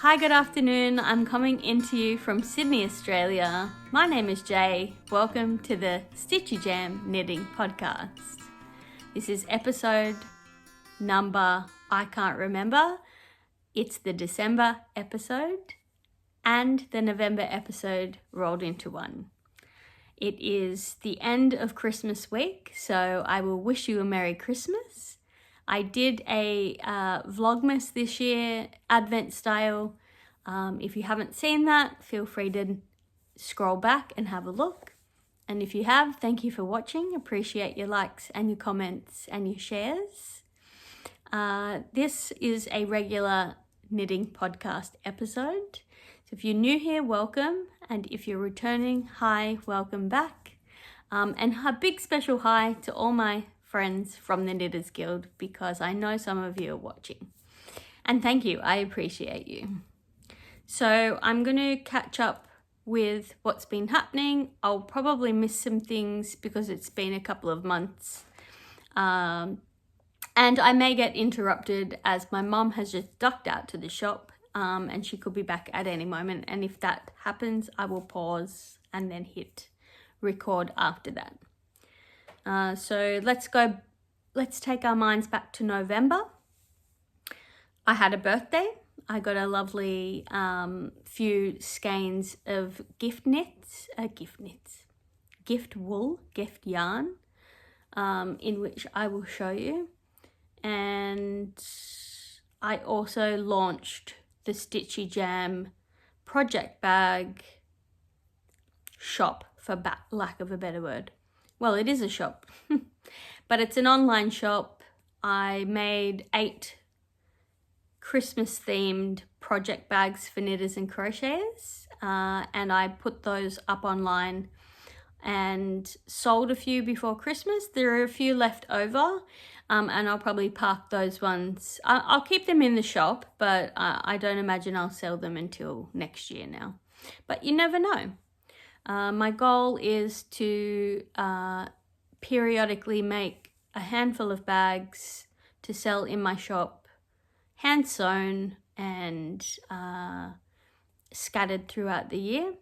Hi, good afternoon. I'm coming into you from Sydney, Australia. My name is Jay. Welcome to the StitchyJam Knitting Podcast. This is episode number, I can't remember. It's the December episode and the November episode rolled into one. It is the end of Christmas week, so I will wish you a Merry Christmas. I did a Vlogmas this year, Advent style. If you haven't seen that, feel free to scroll back and have a look. And if you have, thank you for watching. Appreciate your likes and your comments and your shares. This is a regular knitting podcast episode. So if you're new here, welcome. And if you're returning, hi, welcome back. And a big special hi to all my friends from the Knitters Guild, because I know some of you are watching. And thank you, I appreciate you. So I'm going to catch up with what's been happening. I'll probably miss some things because it's been a couple of months. And I may get interrupted as my mum has just ducked out to the shop and she could be back at any moment. And if that happens, I will pause and then hit record after that. So let's take our minds back to November. I had a birthday. I got a lovely few skeins of gift wool, gift yarn, in which I will show you. And I also launched the StitchyJam project bag shop, for lack of a better word. Well, it is a shop, but it's an online shop. I made 8 Christmas-themed project bags for knitters and crocheters, and I put those up online and sold a few before Christmas. There are a few left over, and I'll probably park those ones. I'll keep them in the shop, but I don't imagine I'll sell them until next year now. But you never know. My goal is to periodically make a handful of bags to sell in my shop, hand sewn and scattered throughout the year.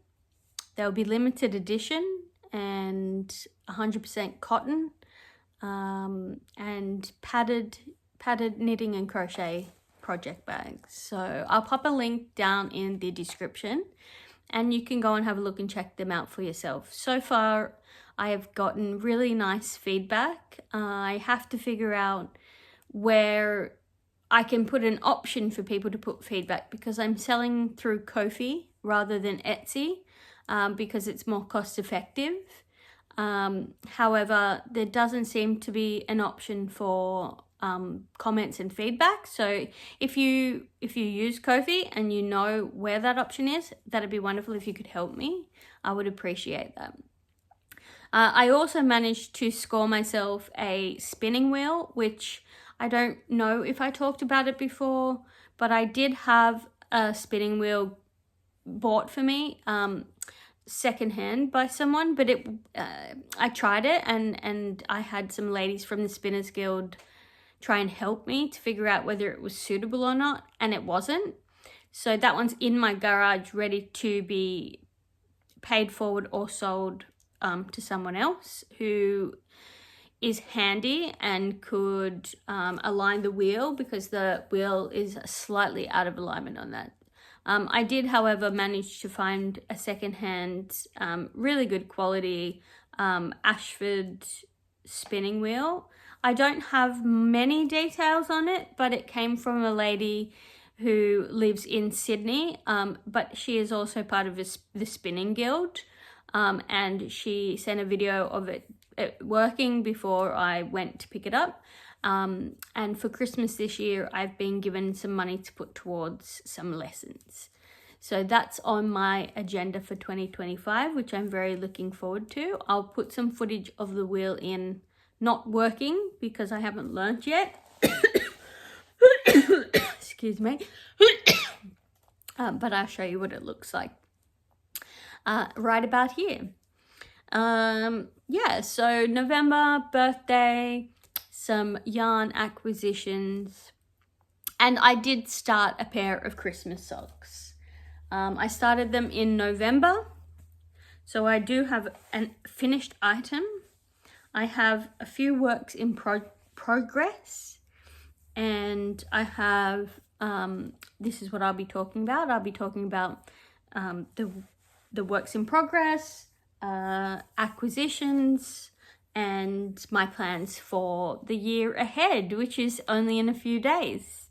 They'll be limited edition and 100% cotton and padded knitting and crochet project bags. So I'll pop a link down in the description, and you can go and have a look and check them out for yourself. So far, I have gotten really nice feedback. I have to figure out where I can put an option for people to put feedback, because I'm selling through Ko-fi rather than Etsy, because it's more cost effective. However, there doesn't seem to be an option for comments and feedback. So if you use Ko-fi and you know where that option is, that'd be wonderful if you could help me. I would appreciate that. I also managed to score myself a spinning wheel, which I don't know if I talked about it before, but I did have a spinning wheel bought for me secondhand by someone, but I tried it and I had some ladies from the Spinners Guild try and help me to figure out whether it was suitable or not, and it wasn't. So that one's in my garage ready to be paid forward or sold to someone else who is handy and could align the wheel, because the wheel is slightly out of alignment on that. I did, however, manage to find a secondhand, really good quality Ashford spinning wheel. I don't have many details on it, but it came from a lady who lives in Sydney, but she is also part of the Spinning Guild, and she sent a video of it working before I went to pick it up. And for Christmas this year, I've been given some money to put towards some lessons. So that's on my agenda for 2025, which I'm very looking forward to. I'll put some footage of the wheel in not working because I haven't learnt yet. Excuse me. But I'll show you what it looks like right about here. Yeah, so November, birthday, some yarn acquisitions, And I did start a pair of Christmas socks. I started them in November. So I do have a finished item. I have a few works in progress. And I have, this is what I'll be talking about. I'll be talking about the works in progress, acquisitions, and my plans for the year ahead, which is only in a few days.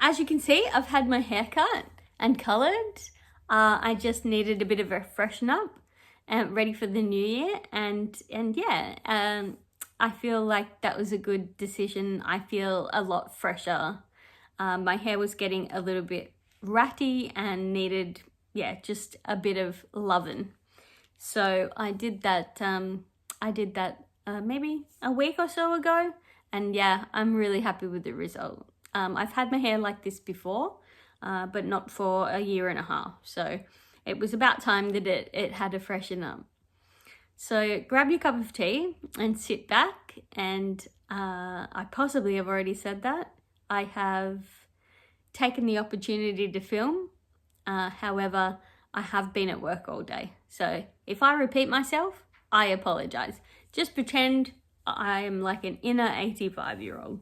As you can see, I've had my hair cut and coloured. I just needed a bit of a freshen up and ready for the new year. And yeah, I feel like that was a good decision. I feel a lot fresher. My hair was getting a little bit ratty and needed, yeah, just a bit of loving. So I did that. Maybe a week or so ago, and yeah, I'm really happy with the result. I've had my hair like this before, but not for a year and a half. So it was about time that it had a freshen up. So grab your cup of tea and sit back, and I possibly have already said that. I have taken the opportunity to film. However, I have been at work all day. So if I repeat myself, I apologize. Just pretend I am like an inner 85-year-old,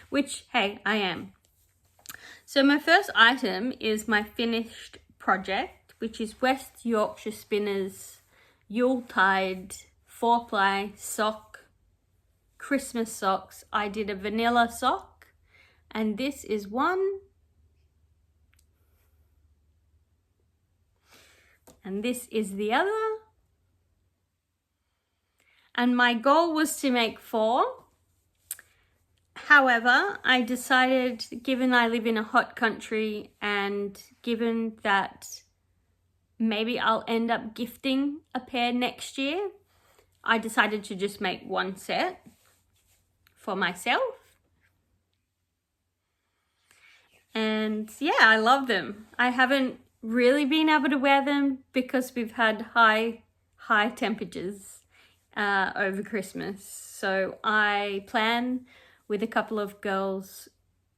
which, hey, I am. So my first item is my finished project, which is West Yorkshire Spinners Yuletide 4-ply sock, Christmas socks. I did a vanilla sock, and this is one. And this is the other. And my goal was to make 4. However, I decided, given I live in a hot country and given that maybe I'll end up gifting a pair next year, I decided to just make 1 set for myself. And yeah, I love them. I haven't really been able to wear them because we've had high temperatures over Christmas. So I plan with a couple of girls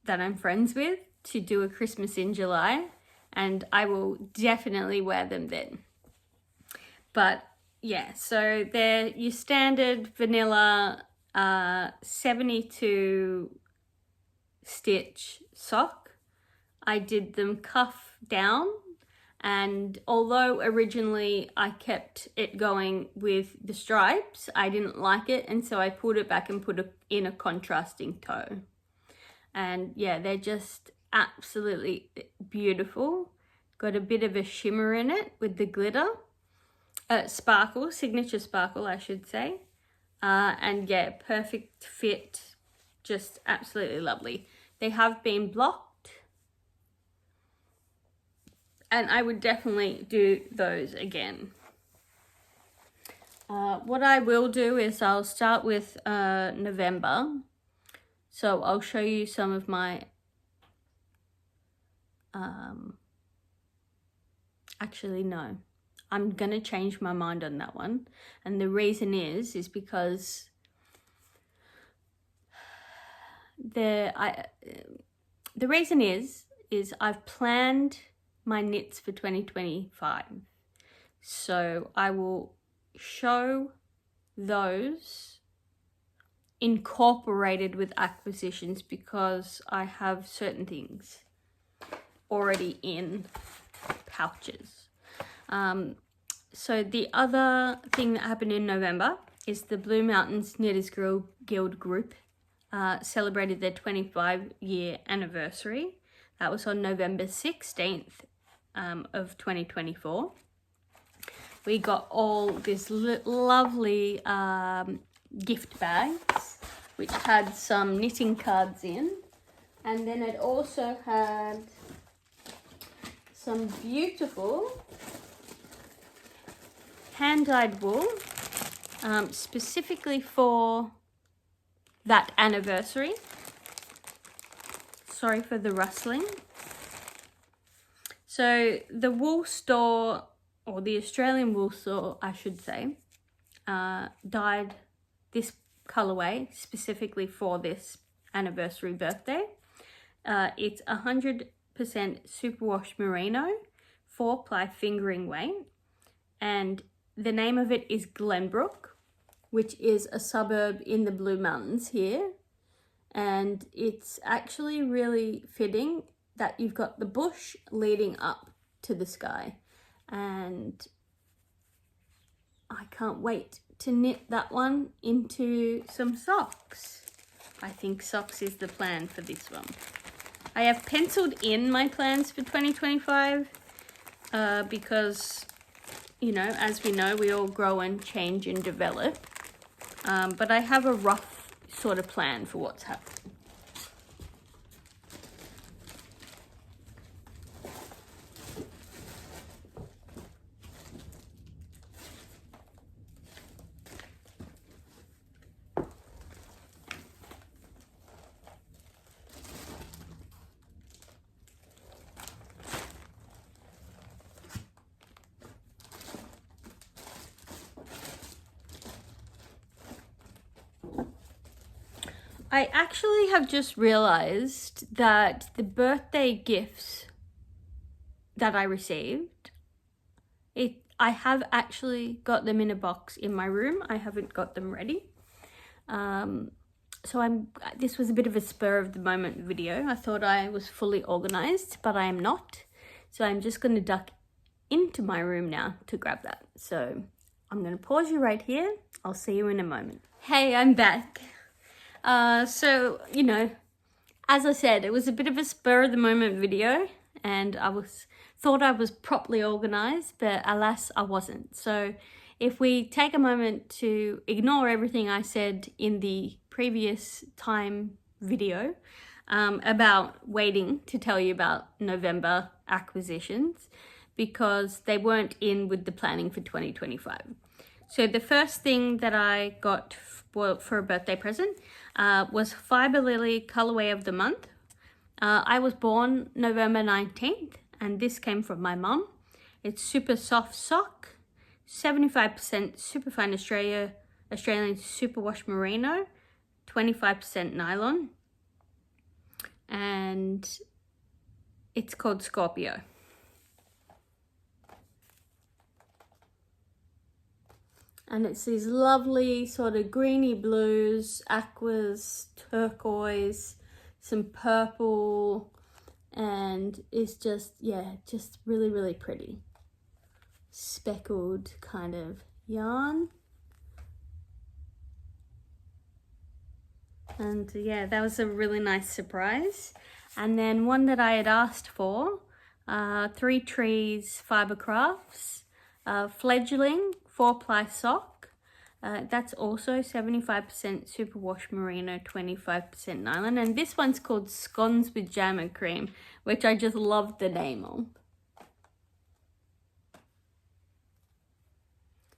that I'm friends with to do a Christmas in July, and I will definitely wear them then. But yeah, so they're your standard vanilla 72 stitch sock. I did them cuff down, and although originally I kept it going with the stripes, I didn't like it, and so I pulled it back and put it in a contrasting toe. And yeah, they're just absolutely beautiful. Got a bit of a shimmer in it with the glitter. Sparkle, signature sparkle, I should say. And yeah, perfect fit, just absolutely lovely. They have been blocked, and I would definitely do those again. What I will do is I'll start with November. So I'll show you some of my, actually no, I'm going to change my mind on that one. And the reason is because the reason is I've planned my knits for 2025. So I will show those incorporated with acquisitions because I have certain things already in pouches. So the other thing that happened in November is the Blue Mountains Knitters Guild group celebrated their 25-year anniversary. That was on November 16th of 2024. We got all this lovely gift bags, which had some knitting cards in, and then it also had some beautiful hand-dyed wool, specifically for that anniversary. Sorry for the rustling. So the wool store, or the Australian wool store, I should say, dyed this colorway specifically for this anniversary birthday. It's 100% superwash merino, 4-ply fingering weight, and the name of it is Glenbrook, which is a suburb in the Blue Mountains here. And it's actually really fitting that you've got the bush leading up to the sky. And I can't wait to knit that one into some socks. I think socks is the plan for this one. I have penciled in my plans for 2025 because, you know, as we know, we all grow and change and develop. But I have a rough sort of plan for what's happening. I actually have just realized that the birthday gifts that I received, I have actually got them in a box in my room. I haven't got them ready. So this was a bit of a spur of the moment video. I thought I was fully organized, but I am not. So I'm just going to duck into my room now to grab that. So I'm going to pause you right here. I'll see you in a moment. Hey, I'm back. So, you know, as I said, it was a bit of a spur of the moment video, and thought I was properly organized, but alas, I wasn't. So if we take a moment to ignore everything I said in the previous time video about waiting to tell you about November acquisitions, because they weren't in with the planning for 2025. So the first thing that I got for a birthday present was Fiber Lily Colorway of the Month. I was born November 19th, and this came from my mum. It's super soft sock, 75% superfine Australian superwash merino, 25% nylon, and it's called Scorpio. And it's these lovely sort of greeny blues, aquas, turquoise, some purple, and it's just, yeah, just really, really pretty. Speckled kind of yarn. And yeah, that was a really nice surprise. And then one that I had asked for, 3 Trees Fiber Crafts, Fledgling 4-ply sock. That's also 75% superwash merino, 25% nylon. And this one's called Scones with Jam and Cream, which I just love the name of.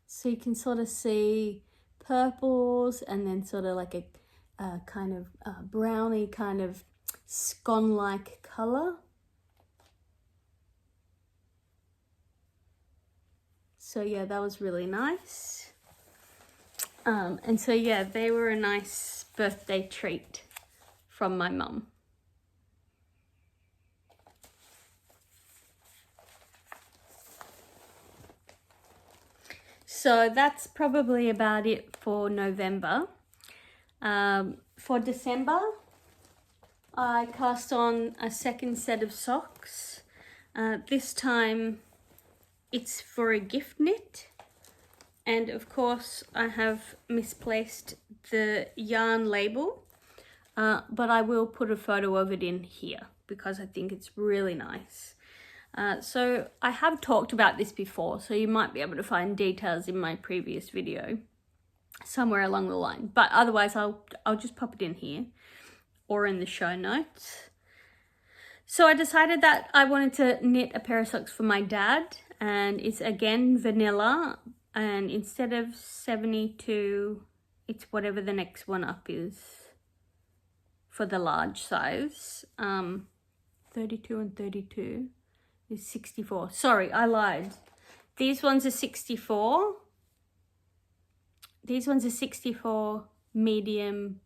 So you can sort of see purples and then sort of like a kind of browny kind of scone-like colour. So yeah, that was really nice. And so yeah, they were a nice birthday treat from my mum. So that's probably about it for November. For December, I cast on a second set of socks. This time it's for a gift knit, and of course I have misplaced the yarn label, but I will put a photo of it in here because I think it's really nice. So I have talked about this before, so you might be able to find details in my previous video somewhere along the line, but otherwise I'll just pop it in here or in the show notes. So I decided that I wanted to knit a pair of socks for my dad, and it's again vanilla, and instead of 72, it's whatever the next one up is for the large size. 32 and 32 is 64. Sorry, I lied. These ones are 64. These ones are 64 medium,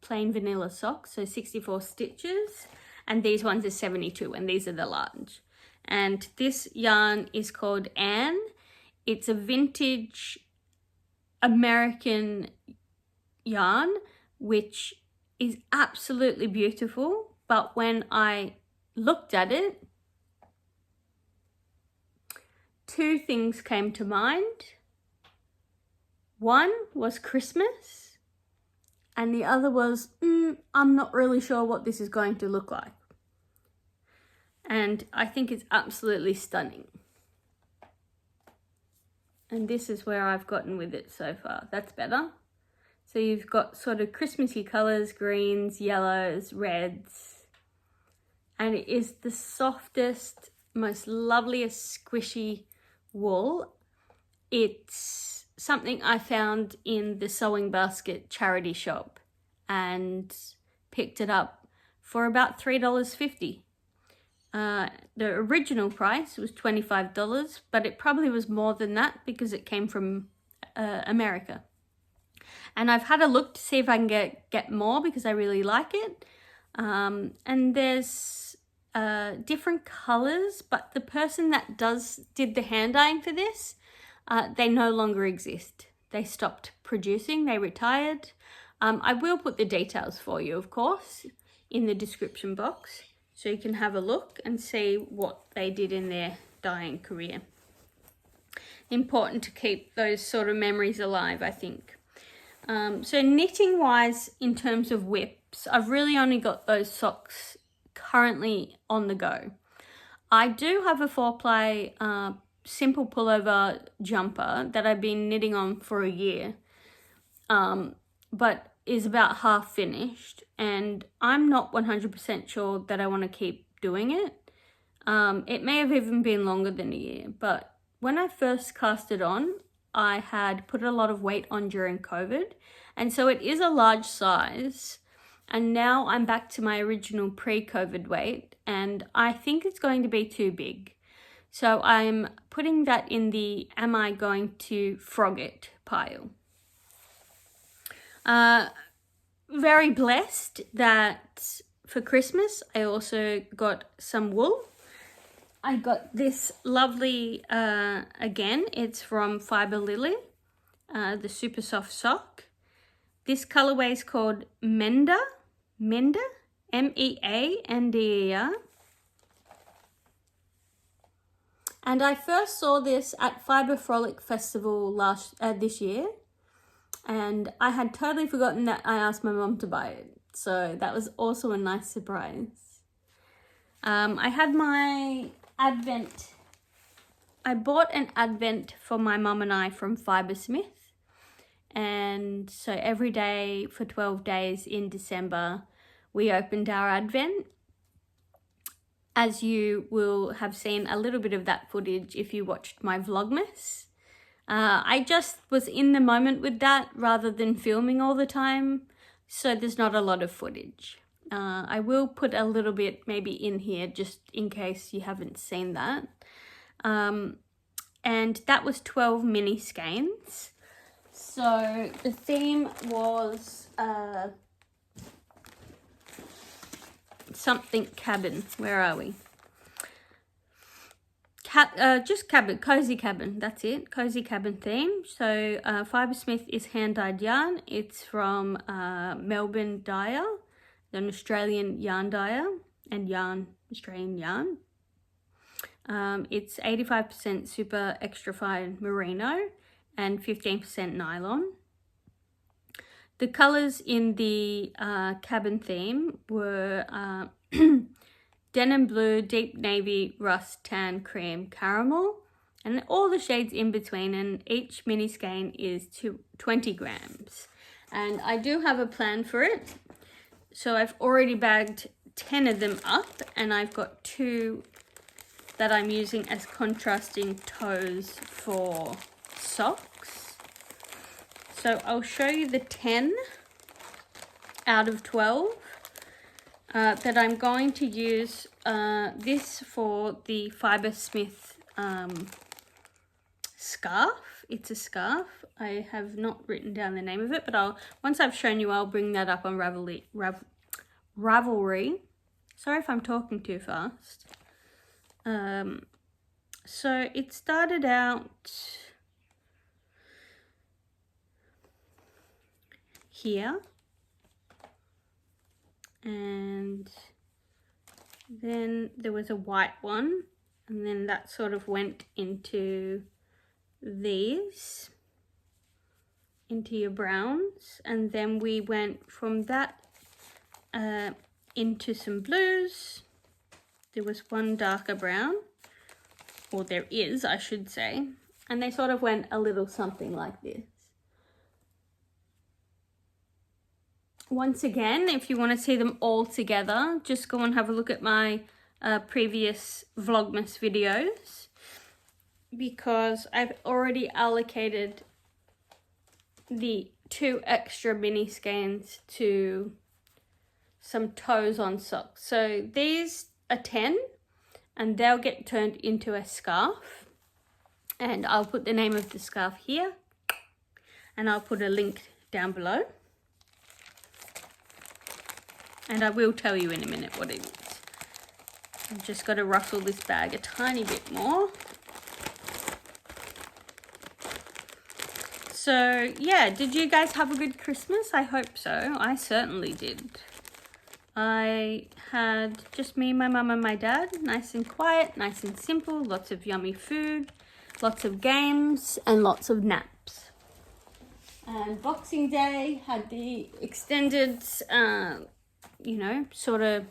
plain vanilla socks, so 64 stitches, and these ones are 72, and these are the large. And this yarn is called Anne. It's a vintage American yarn, which is absolutely beautiful, but when I looked at it, two things came to mind. One was Christmas, and the other was, I'm not really sure what this is going to look like. And I think it's absolutely stunning. And this is where I've gotten with it so far. That's better. So you've got sort of Christmassy colours, greens, yellows, reds. And it is the softest, most loveliest squishy wool. It's something I found in the Sewing Basket charity shop and picked it up for about $3.50. The original price was $25, but it probably was more than that because it came from America. And I've had a look to see if I can get more because I really like it. And there's different colors, but the person that did the hand dyeing for this, they no longer exist. They stopped producing, they retired. I will put the details for you, of course, in the description box, so you can have a look and see what they did in their dyeing career. Important to keep those sort of memories alive, I think. So knitting wise, in terms of WIPS, I've really only got those socks currently on the go. I do have a 4-ply simple pullover jumper that I've been knitting on for a year, but is about half finished, and I'm not 100% sure that I want to keep doing it. It may have even been longer than a year, but when I first cast it on, I had put a lot of weight on during COVID, and so it is a large size, and now I'm back to my original pre-COVID weight, and I think it's going to be too big. So I'm putting that in the am I going to frog it pile. Very blessed that for Christmas I also got some wool. I got this lovely, again, it's from Fiber Lily, the super soft sock. This colorway is called Mender, M-E-A-N-D-E-R. And I first saw this at Fiber Frolic Festival this year, and I had totally forgotten that I asked my mum to buy it. So that was also a nice surprise. I had my Advent. I bought an Advent for my mum and I from Fibersmith. And so every day for 12 days in December, we opened our Advent. As you will have seen a little bit of that footage if you watched my Vlogmas. I just was in the moment with that rather than filming all the time, so there's not a lot of footage. I will put a little bit maybe in here just in case you haven't seen that. And that was 12 mini skeins. So the theme was something cabin. Where are we? Just cabin, cozy cabin, that's it, cozy cabin theme. So Fibersmith is hand dyed yarn. It's from Melbourne Dyer, an Australian yarn dyer and Australian yarn. It's 85% super extra fine merino and 15% nylon. The colours in the cabin theme were denim blue, deep navy, rust, tan, cream, caramel, and all the shades in between, and each mini skein is 20 grams. And I do have a plan for it. So I've already bagged 10 of them up, and I've got 2 that I'm using as contrasting toes for socks. So I'll show you the 10 out of 12. That I'm going to use this for the Fibersmith scarf It's a scarf. I have not written down the name of it, but once I've shown you, I'll bring that up on Ravelry. Sorry if I'm talking too fast. So it started out here, and then there was a white one, and then that sort of went into these, into your browns, and then we went from that into some blues. There was one darker brown, or there is, I should say, and they sort of went a little something like this. Once again, if you want to see them all together, just go and have a look at my previous Vlogmas videos, because I've already allocated the 2 extra mini skeins to some toes on socks. So these are 10, and they'll get turned into a scarf, and I'll put the name of the scarf here, and I'll put a link down below, and I will tell you in a minute what it is. I've just got to rustle this bag a tiny bit more. So yeah, did you guys have a good Christmas? I hope so. I certainly did. I had just me, my mum and my dad, nice and quiet, nice and simple, lots of yummy food, lots of games and lots of naps. And Boxing Day had the extended, you know, sort of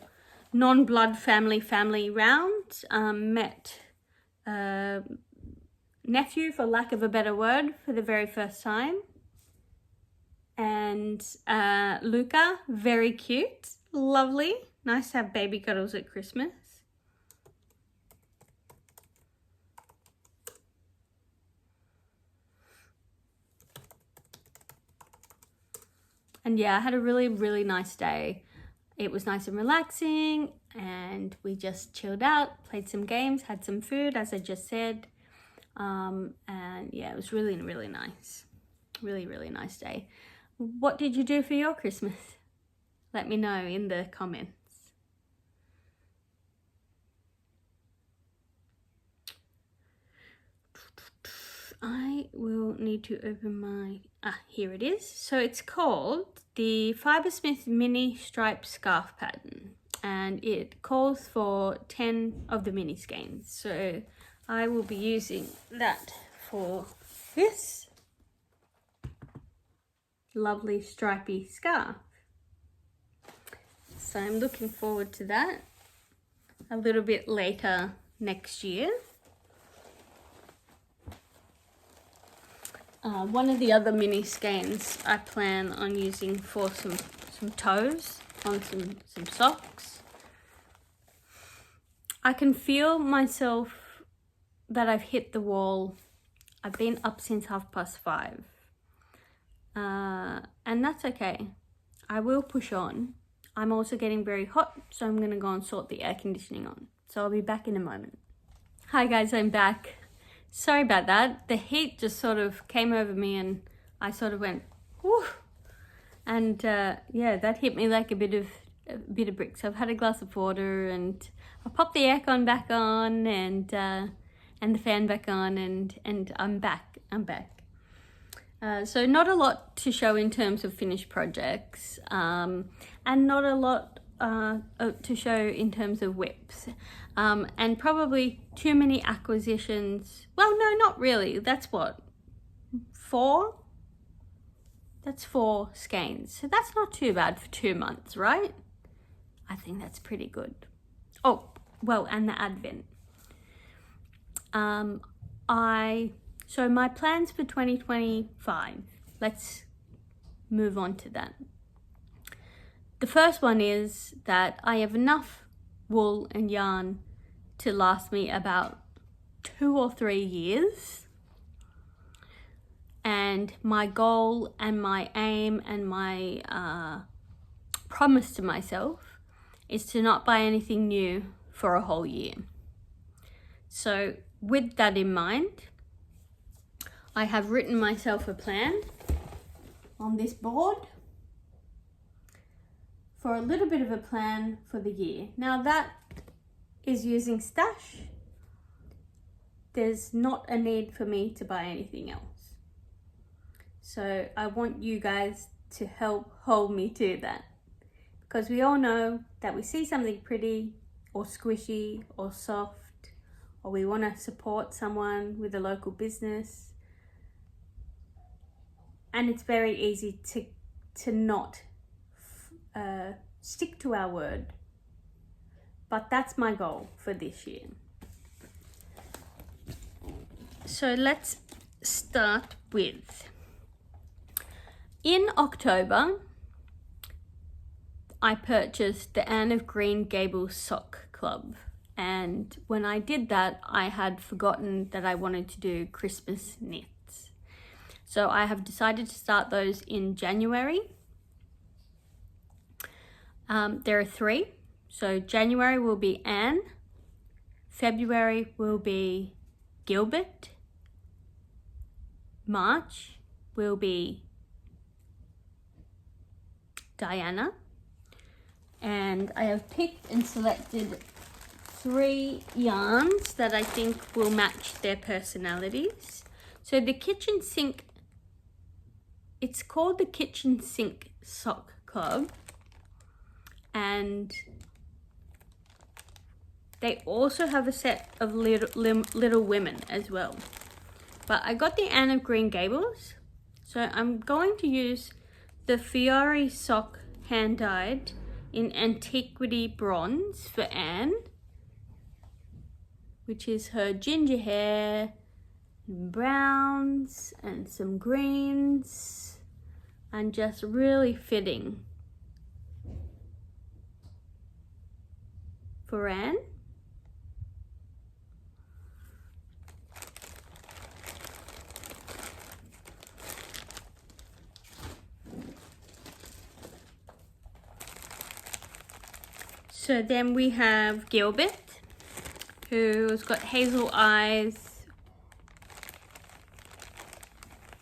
non-blood family round. Met nephew, for lack of a better word, for the very first time. And Luca, very cute, lovely. Nice to have baby cuddles at Christmas. And yeah, I had a really nice day. It was nice and relaxing, and we just chilled out, played some games, had some food, as I just said. And yeah, it was really nice. Really nice day. What did you do for your Christmas? Let me know in the comments. I will need to open my, here it is. So it's called the Fibersmith Mini Stripe Scarf Pattern, and it calls for 10 of the mini skeins. So I will be using that for this lovely stripy scarf. So I'm looking forward to that a little bit later next year. One of the other mini skeins I plan on using for some toes on some socks. I can feel myself that I've hit the wall. I've been up since 5:30. And that's okay. I will push on. I'm also getting very hot, so I'm gonna go and sort the air conditioning on. So I'll be back in a moment. Hi guys, I'm back. Sorry about that. The heat just sort of came over me and I sort of went, whoo. And yeah, that hit me like a bit of bricks. So I've had a glass of water and I popped the aircon back on and the fan back on, and I'm back. So not a lot to show in terms of finished projects, and not a lot to show in terms of WIPS, and probably too many acquisitions. Well, no, not really. That's what, 4? That's 4 skeins. So that's not too bad for 2 months, right? I think that's pretty good. Oh, well, and the Advent. So my plans for 2025, let's move on to that. The first one is that I have enough wool and yarn to last me about 2 or 3 years. And my goal and my aim and my promise to myself is to not buy anything new for a whole year. So with that in mind, I have written myself a plan on this board for a little bit of a plan for the year. Now that is using stash. There's not a need for me to buy anything else. So I want you guys to help hold me to that. Because we all know that we see something pretty or squishy or soft, or we want to support someone with a local business. And it's very easy to not stick to our word. But that's my goal for this year. So let's start with, in October, I purchased the Anne of Green Gables sock club. And when I did that, I had forgotten that I wanted to do Christmas knits. So I have decided to start those in January. There are 3. So January will be Anne, February will be Gilbert, March will be Diana, and I have picked and selected 3 yarns that I think will match their personalities. So the kitchen sink, it's called the Kitchen Sink Sock Club, and they also have a set of Little Women as well. But I got the Anne of Green Gables, so I'm going to use the Fiore sock hand dyed in Antiquity Bronze for Anne, which is her ginger hair, browns and some greens, and just really fitting for Anne. So then we have Gilbert, who's got hazel eyes.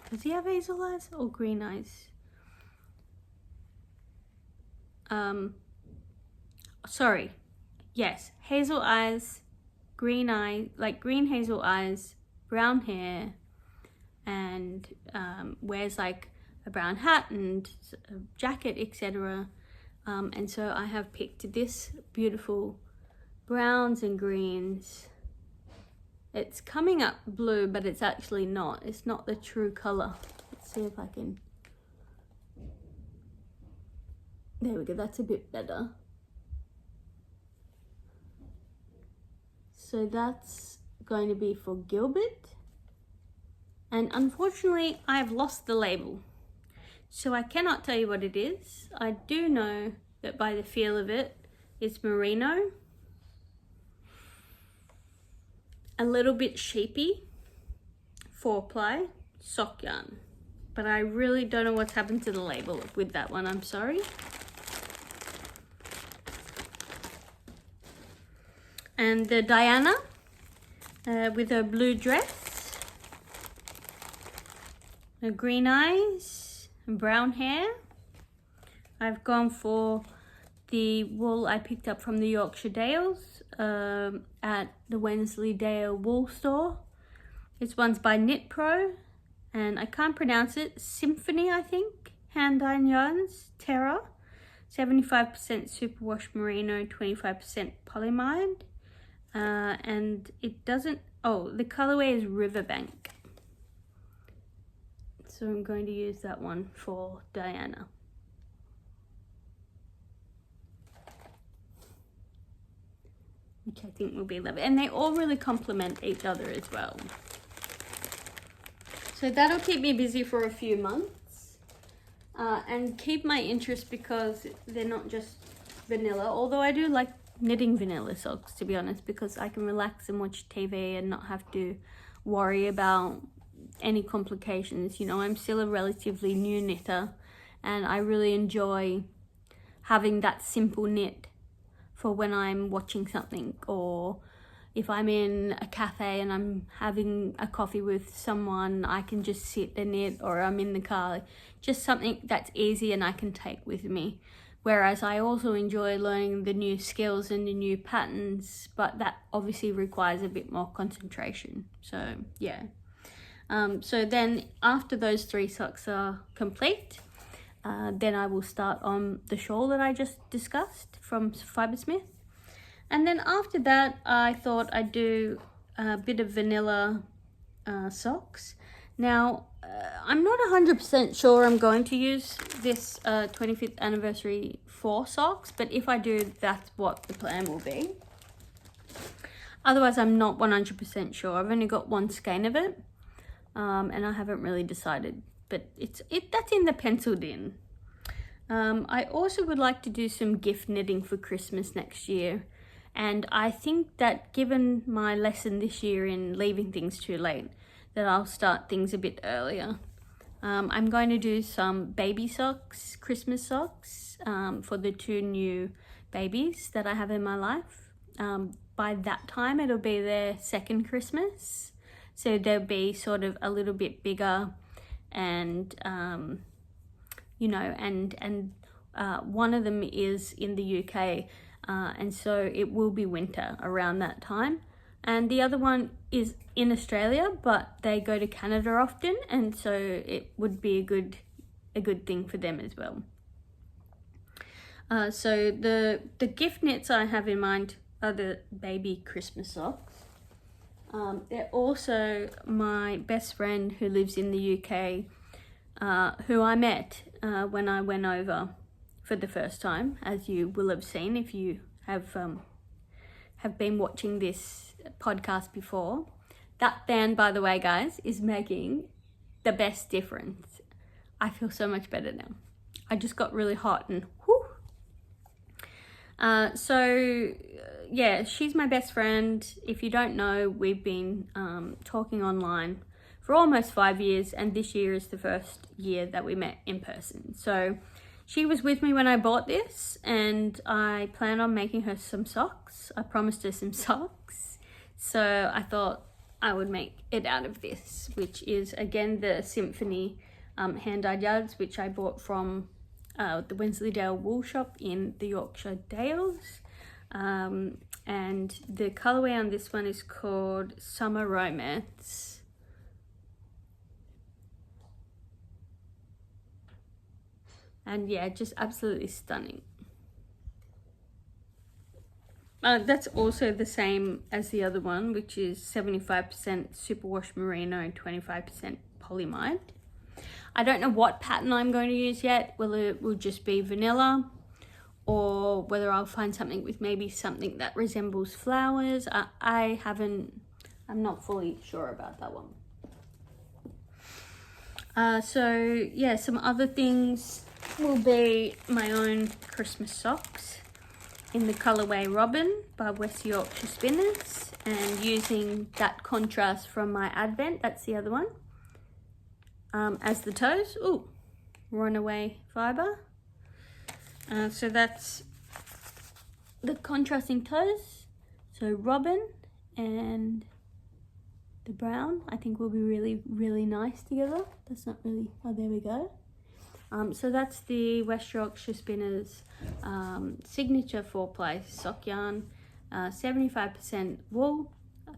Does he have hazel eyes or green eyes? Sorry. Yes, hazel eyes, green eye, like green hazel eyes, brown hair, and wears like a brown hat and a jacket, etc. And so I have picked this beautiful browns and greens. It's coming up blue, but it's actually not. It's not the true color. Let's see if I can. There we go, that's a bit better. So that's going to be for Gilbert. And unfortunately, I've lost the label. So I cannot tell you what it is. I do know that by the feel of it, it's merino. A little bit sheepy, 4-ply, sock yarn. But I really don't know what's happened to the label with that one, I'm sorry. And the Diana with her blue dress, her green eyes and brown hair. I've gone for the wool I picked up from the Yorkshire Dales at the Wensleydale wool store. This one's by Knit Pro, and I can't pronounce it. Symphony, I think. Hand dyed yarns, Terra. 75% superwash merino, 25% polyamide. And it doesn't, the colorway is Riverbank. So I'm going to use that one for Diana. Which I think will be lovely. And they all really complement each other as well. So that'll keep me busy for a few months. And keep my interest because they're not just vanilla. Although I do like knitting vanilla socks, to be honest, because I can relax and watch TV and not have to worry about any complications. You know, I'm still a relatively new knitter, and I really enjoy having that simple knit for when I'm watching something or, if I'm in a cafe and I'm having a coffee with someone, I can just sit and knit, or I'm in the car, just something that's easy and I can take with me. Whereas I also enjoy learning the new skills and the new patterns, but that obviously requires a bit more concentration. So yeah. So then after those 3 socks are complete, then I will start on the shawl that I just discussed from Fibersmith. And then after that, I thought I'd do a bit of vanilla socks. Now, I'm not 100% sure I'm going to use this 25th anniversary 4 socks, but if I do, that's what the plan will be. Otherwise, I'm not 100% sure. I've only got 1 skein of it, and I haven't really decided, but that's in the penciled in. I also would like to do some gift knitting for Christmas next year. And I think that given my lesson this year in leaving things too late, that I'll start things a bit earlier. I'm going to do some baby socks, Christmas socks, for the 2 new babies that I have in my life. By that time, it'll be their 2nd Christmas. So they'll be sort of a little bit bigger and, you know, and one of them is in the UK. And so it will be winter around that time, and the other one is in Australia, but they go to Canada often, and so it would be a good thing for them as well. So the gift knits I have in mind are the baby Christmas socks. They're also my best friend who lives in the UK, who I met when I went over for the first time, as you will have seen if you have been watching this podcast before. That fan, by the way, guys, is making the best difference. I feel so much better now. I just got really hot and whew. So yeah, she's my best friend. If you don't know, we've been talking online for almost 5 years, and this year is the first year that we met in person. So she was with me when I bought this, and I plan on making her some socks. I promised her some socks. So I thought I would make it out of this, which is again the Symphony hand-dyed yards, which I bought from the Wensleydale wool shop in the Yorkshire Dales. And the colourway on this one is called Summer Romance. And yeah, just absolutely stunning. That's also the same as the other one, which is 75% superwash merino, 25% polyamide. I don't know what pattern I'm going to use yet, whether it will just be vanilla or whether I'll find something with maybe something that resembles flowers. I'm not fully sure about that one. So yeah, some other things will be my own Christmas socks in the colourway Robin by West Yorkshire Spinners, and using that contrast from my Advent, that's the other one, as the toes. Ooh, runaway fibre. So that's the contrasting toes. So Robin and the brown I think will be really, really nice together. That's not really, oh there we go. So that's the West Yorkshire Spinners signature 4-ply sock yarn, 75% wool,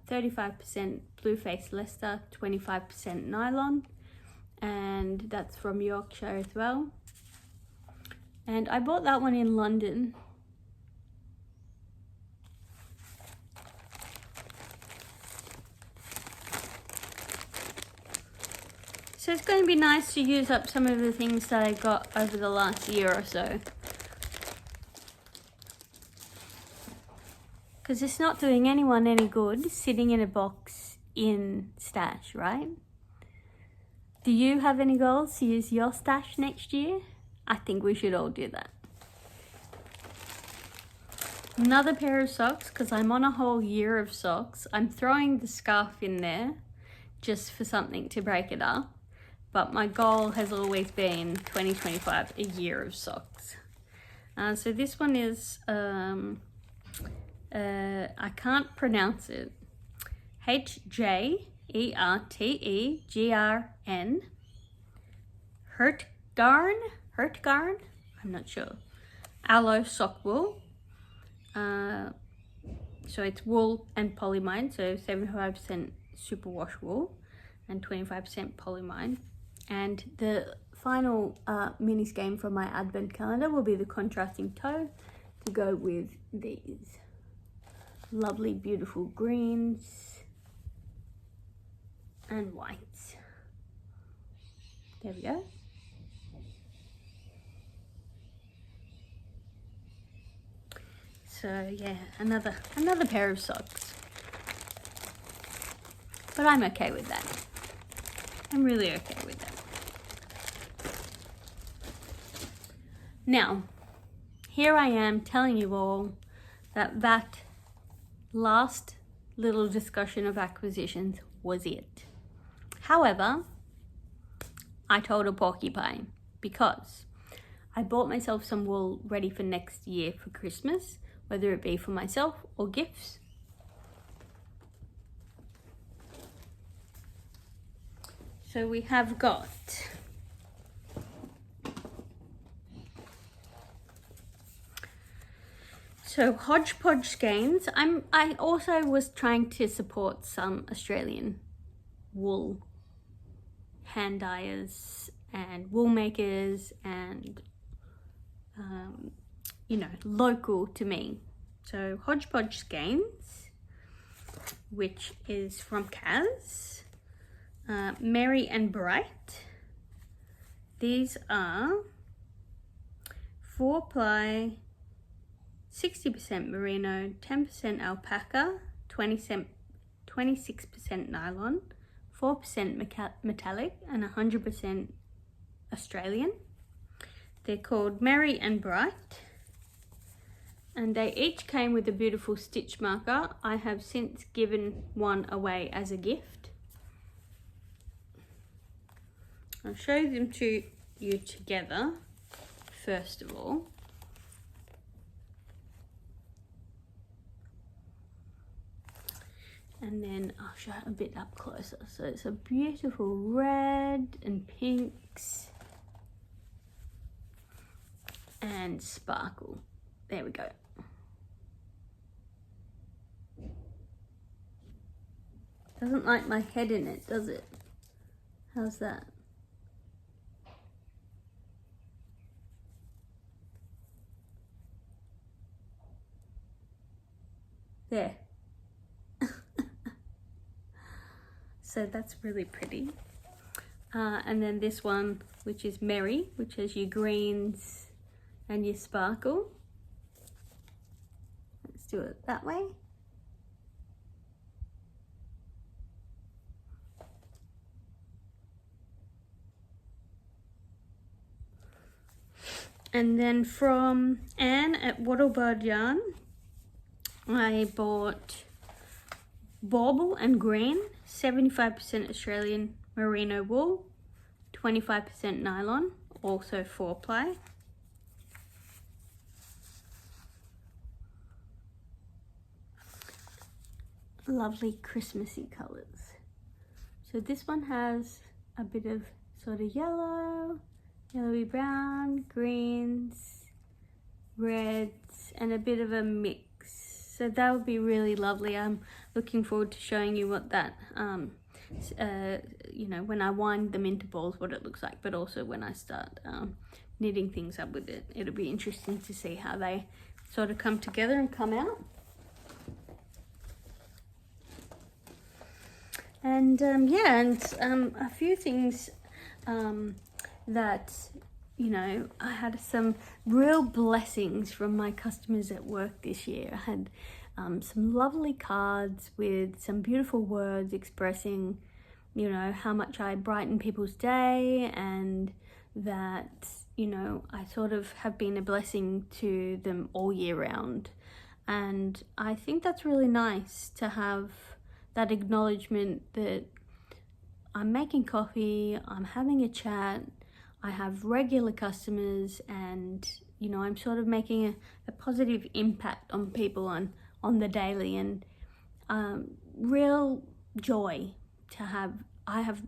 35% blue face Leicester, 25% nylon, and that's from Yorkshire as well. And I bought that one in London. So it's going to be nice to use up some of the things that I got over the last year or so. Because it's not doing anyone any good sitting in a box in stash, right? Do you have any goals to use your stash next year? I think we should all do that. Another pair of socks, because I'm on a whole year of socks. I'm throwing the scarf in there just for something to break it up. But my goal has always been 2025, a year of socks. So this one is a I can't pronounce it. HJERTEGRN. Hurtgarn? I'm not sure. Aloe sock wool. So it's wool and polyamide, so 75% superwash wool and 25% polyamide. And the final mini skein from my advent calendar will be the contrasting toe to go with these lovely beautiful greens and whites. There we go. So yeah, another pair of socks. But I'm okay with that. I'm really okay with that. Now, here I am telling you all that last little discussion of acquisitions was it. However, I told a porcupine because I bought myself some wool ready for next year for Christmas, whether it be for myself or gifts. So we have got hodgepodge skeins. I also was trying to support some Australian wool hand dyers and wool makers and local to me. So hodgepodge skeins, which is from Kaz, Merry and Bright. These are 4-ply, 60% merino, 10% alpaca, 26% nylon, 4% metallic, and 100% Australian. They're called Merry and Bright, and they each came with a beautiful stitch marker. I have since given one away as a gift. I'll show them to you together first of all. And then I'll show it a bit up closer. So it's a beautiful red and pinks and sparkle. There we go. Doesn't like my head in it, does it? How's that? There. So that's really pretty. And then this one, which is Merry, which has your greens and your sparkle. Let's do it that way. And then from Anne at Wattlebird Yarn, I bought Bauble and Green, 75% Australian merino wool, 25% nylon, also 4-ply. Lovely Christmassy colours. So this one has a bit of sort of yellow, yellowy brown, greens, reds, and a bit of a mix. So that would be really lovely. I'm looking forward to showing you what that, when I wind them into balls, what it looks like, but also when I start knitting things up with it. It'll be interesting to see how they sort of come together and come out. And a few things that, I had some real blessings from my customers at work this year. I had some lovely cards with some beautiful words expressing, how much I brighten people's day, and that, I sort of have been a blessing to them all year round. And I think that's really nice to have that acknowledgement that I'm making coffee, I'm having a chat, I have regular customers, and I'm sort of making a positive impact on people on on the daily, and real joy to have. I'm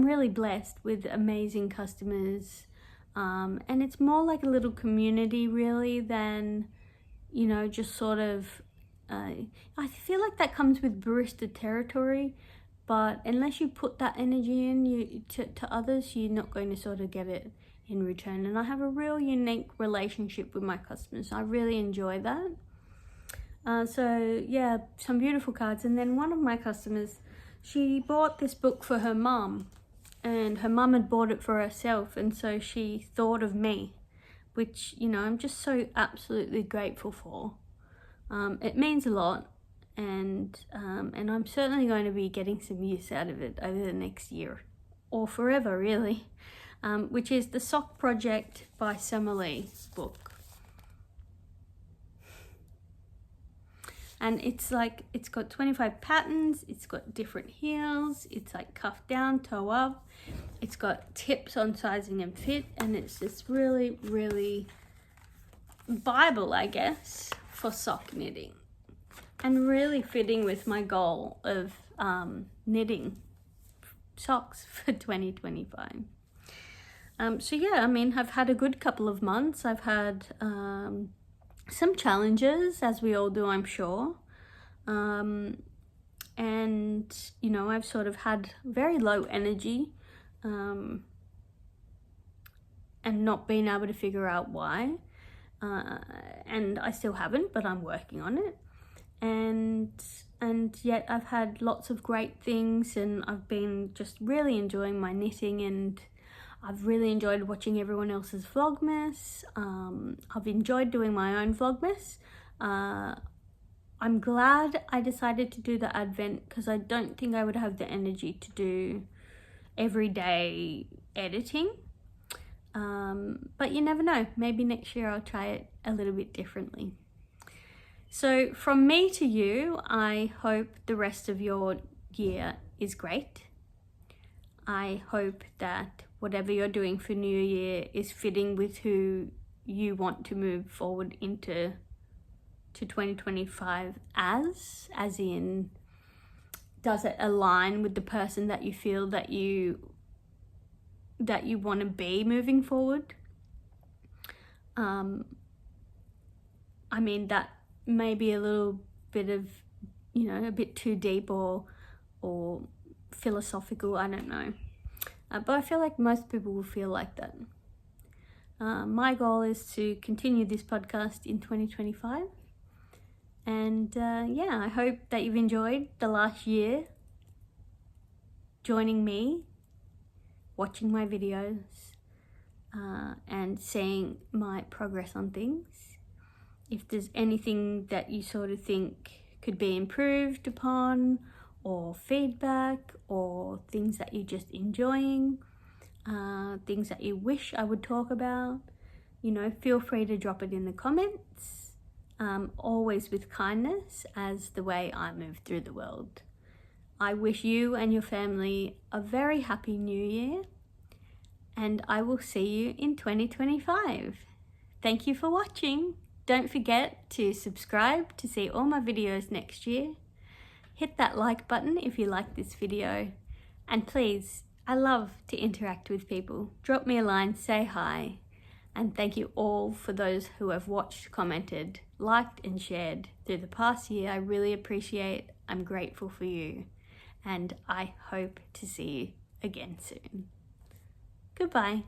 really blessed with amazing customers, and it's more like a little community really than, you know, just sort of, I feel like that comes with barista territory, but unless you put that energy in to others, you're not going to sort of get it in return. And I have a real unique relationship with my customers. I really enjoy that. So yeah, some beautiful cards. And then one of my customers, she bought this book for her mum, and her mum had bought it for herself, and so she thought of me, which, you know, I'm just so absolutely grateful for. It means a lot, and I'm certainly going to be getting some use out of it over the next year, or forever really, which is the Sock Project by Summer Lee book. And it's like, it's got 25 patterns, it's got different heels, it's like cuff down, toe up, it's got tips on sizing and fit, and it's this really, really Bible, I guess, for sock knitting, and really fitting with my goal of knitting socks for 2025. So yeah, I mean, I've had a good couple of months. I've had some challenges, as we all do, I'm sure. And, you know, I've sort of had very low energy and not been able to figure out why. And I still haven't, but I'm working on it. And yet I've had lots of great things, and I've been just really enjoying my knitting, and I've really enjoyed watching everyone else's Vlogmas. I've enjoyed doing my own Vlogmas. I'm glad I decided to do the Advent, because I don't think I would have the energy to do everyday editing. But you never know, maybe next year I'll try it a little bit differently. So from me to you, I hope the rest of your year is great. I hope that whatever you're doing for New Year is fitting with who you want to move forward into 2025 as in, does it align with the person that you feel that you want to be moving forward? I mean, that may be a little bit of, you know, a bit too deep or philosophical, I don't know. But I feel like most people will feel like that. My goal is to continue this podcast in 2025. And yeah, I hope that you've enjoyed the last year joining me, watching my videos, and seeing my progress on things. If there's anything that you sort of think could be improved upon, or feedback, or things that you're just enjoying, things that you wish I would talk about, you know, feel free to drop it in the comments. Always with kindness, as the way I move through the world. I wish you and your family a very happy New Year, and I will see you in 2025. Thank you for watching. Don't forget to subscribe to see all my videos next year. Hit that like button if you like this video. And please, I love to interact with people. Drop me a line, say hi. And thank you all for those who have watched, commented, liked and shared through the past year. I really appreciate. I'm grateful for you. And I hope to see you again soon. Goodbye.